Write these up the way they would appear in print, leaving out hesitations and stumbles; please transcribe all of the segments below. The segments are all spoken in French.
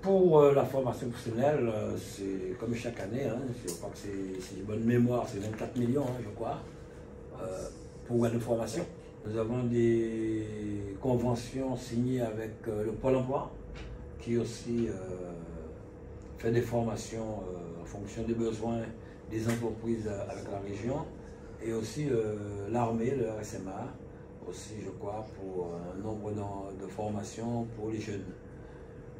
Pour la formation professionnelle, c'est comme chaque année, hein, je crois que c'est une bonne mémoire, c'est 24 millions, hein, je crois, pour la formation. Nous avons des conventions signées avec le Pôle emploi, qui aussi fait des formations en fonction des besoins des entreprises avec la région, et aussi l'armée, le RSMA, aussi je crois, pour un nombre de formations pour les jeunes.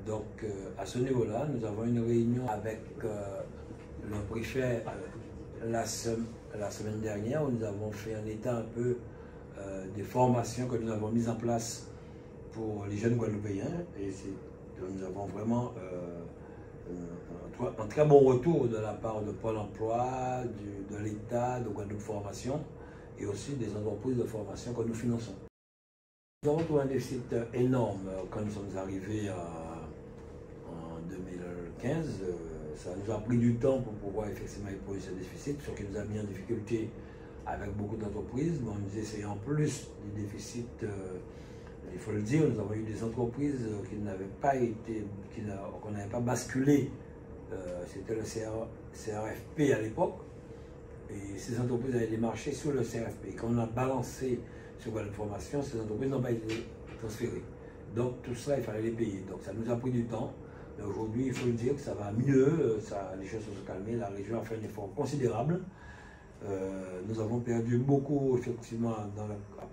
Donc à ce niveau-là, nous avons une réunion avec le préfet la semaine dernière, où nous avons fait un état un peu des formations que nous avons mises en place pour les jeunes Guadeloupéens, et nous avons vraiment un très bon retour de la part de Pôle emploi, de l'État, de Guadeloupe Formation, et aussi des entreprises de formation que nous finançons. Nous avons trouvé un déficit énorme quand nous sommes arrivés en 2015. Ça nous a pris du temps pour pouvoir effectivement épauler ce déficit, ce qui nous a mis en difficulté avec beaucoup d'entreprises. Bon, nous essayons en plus du déficit, il faut le dire, nous avons eu des entreprises qui n'avaient pas été, qu'on n'avait pas basculé. C'était le CRFP à l'époque, et ces entreprises avaient démarché sur le CRFP. Quand on a balancé sur la formation, ces entreprises n'ont pas été transférées. Donc tout ça, il fallait les payer. Donc ça nous a pris du temps. Mais aujourd'hui, il faut le dire que ça va mieux, les choses se sont calmées, la région a fait un effort considérable. Nous avons perdu beaucoup, effectivement,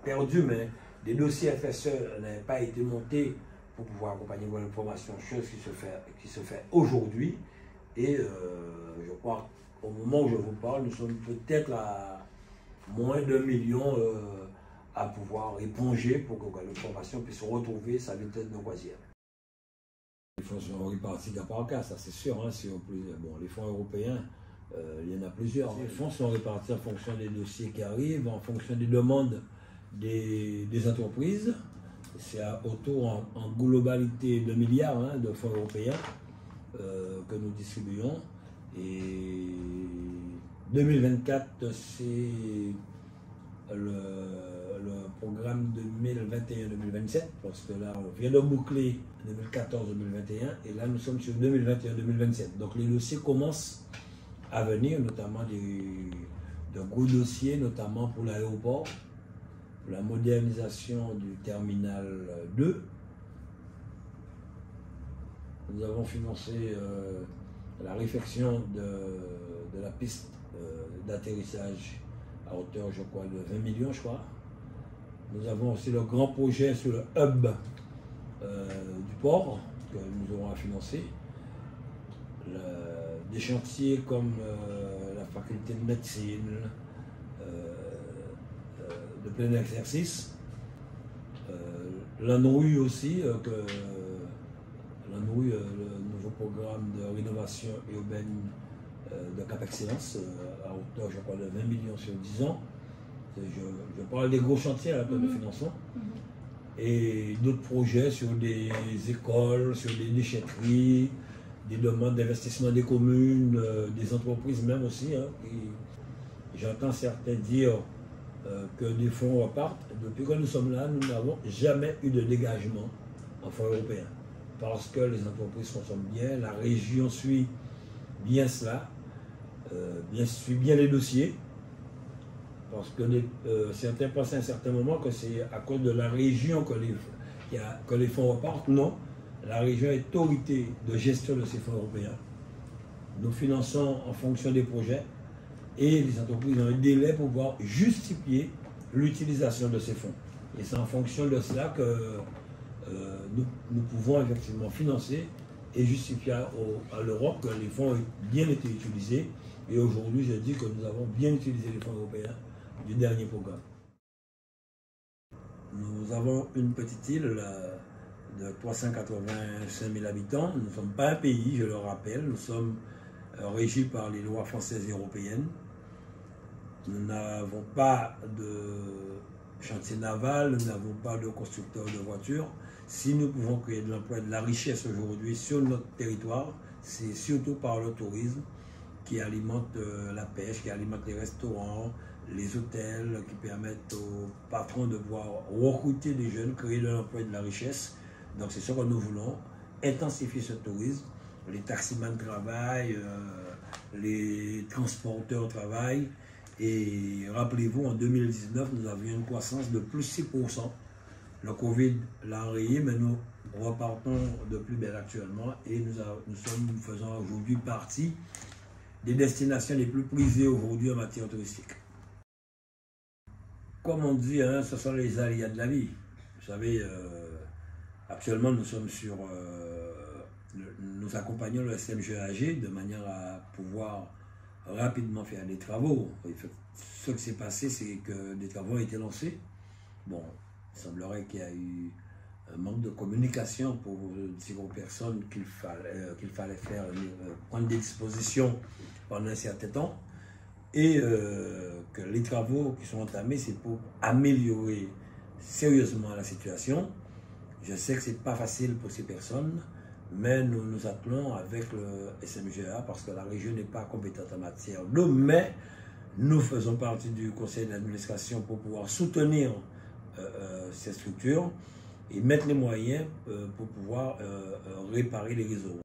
mais des dossiers FSE n'avaient pas été montés pour pouvoir accompagner la formation, chose qui se fait aujourd'hui. Et je crois qu'au moment où je vous parle, nous sommes peut-être à moins d'1 million à pouvoir éponger pour que la formation puisse retrouver sa vitesse de croisière. Les fonds sont répartis cas par cas, ça c'est sûr. Hein, bon, les fonds européens, il y en a plusieurs. Les fonds sont répartis en fonction des dossiers qui arrivent, en fonction des demandes des entreprises. C'est autour en globalité de milliards hein, de fonds européens que nous distribuons. Et 2024, c'est le programme 2021-2027, parce que là, on vient de boucler 2014-2021, et là, nous sommes sur 2021-2027. Donc, les dossiers commencent à venir, notamment de gros dossiers, notamment pour l'aéroport, pour la modernisation du terminal 2. Nous avons financé la réfection de la piste d'atterrissage à hauteur, je crois, de 20 millions, je crois. Nous avons aussi le grand projet sur le hub du port que nous aurons à financer. Des chantiers comme la faculté de médecine, de plein exercice. l'ANRU aussi, l'ANRU, le nouveau programme de rénovation urbaine de Cap Excellence, à hauteur, je crois, de 20 millions sur 10 ans. Je parle des gros chantiers là, que nous finançons. Et d'autres projets sur des écoles, sur des déchetteries, des demandes d'investissement des communes, des entreprises même aussi. Hein, j'entends certains dire que des fonds repartent. Depuis que nous sommes là, nous n'avons jamais eu de dégagement en fonds européens. Parce que les entreprises consomment bien, la région suit bien cela, suit bien les dossiers. Parce que certains pensaient à un certain moment que c'est à cause de la région que les fonds repartent. Non, la région est autorité de gestion de ces fonds européens. Nous finançons en fonction des projets et les entreprises ont un délai pour pouvoir justifier l'utilisation de ces fonds. Et c'est en fonction de cela que nous pouvons effectivement financer et justifier à l'Europe que les fonds ont bien été utilisés. Et aujourd'hui, je dis que nous avons bien utilisé les fonds européens du dernier programme. Nous avons une petite île de 385 000 habitants. Nous ne sommes pas un pays, je le rappelle. Nous sommes régis par les lois françaises et européennes. Nous n'avons pas de chantier naval, nous n'avons pas de constructeur de voitures. Si nous pouvons créer de l'emploi et de la richesse aujourd'hui sur notre territoire, c'est surtout par le tourisme qui alimente la pêche, qui alimente les restaurants, les hôtels, qui permettent aux patrons de pouvoir recruter des jeunes, créer de l'emploi et de la richesse. Donc c'est ce que nous voulons. intensifier ce tourisme. Les taximans travaillent, les transporteurs travaillent. Et rappelez-vous, en 2019, nous avions une croissance de plus 6%. Le Covid l'a enrayé, mais nous repartons de plus belle actuellement et nous faisons aujourd'hui partie des destinations les plus prisées aujourd'hui en matière touristique. Comme on dit, hein, ce sont les aléas de la vie. Vous savez, actuellement nous sommes nous accompagnons le SMGAG de manière à pouvoir rapidement faire des travaux. Ce qui s'est passé, c'est que des travaux ont été lancés. Bon, il semblerait qu'il y a eu un manque de communication pour dire aux personnes qu'il fallait prendre des dispositions pendant un certain temps et que les travaux qui sont entamés, c'est pour améliorer sérieusement la situation. Je sais que ce n'est pas facile pour ces personnes, mais nous nous attelons avec le SMGA parce que la région n'est pas compétente en matière d'eau, mais nous faisons partie du conseil d'administration pour pouvoir soutenir ces structures et mettre les moyens pour pouvoir réparer les réseaux.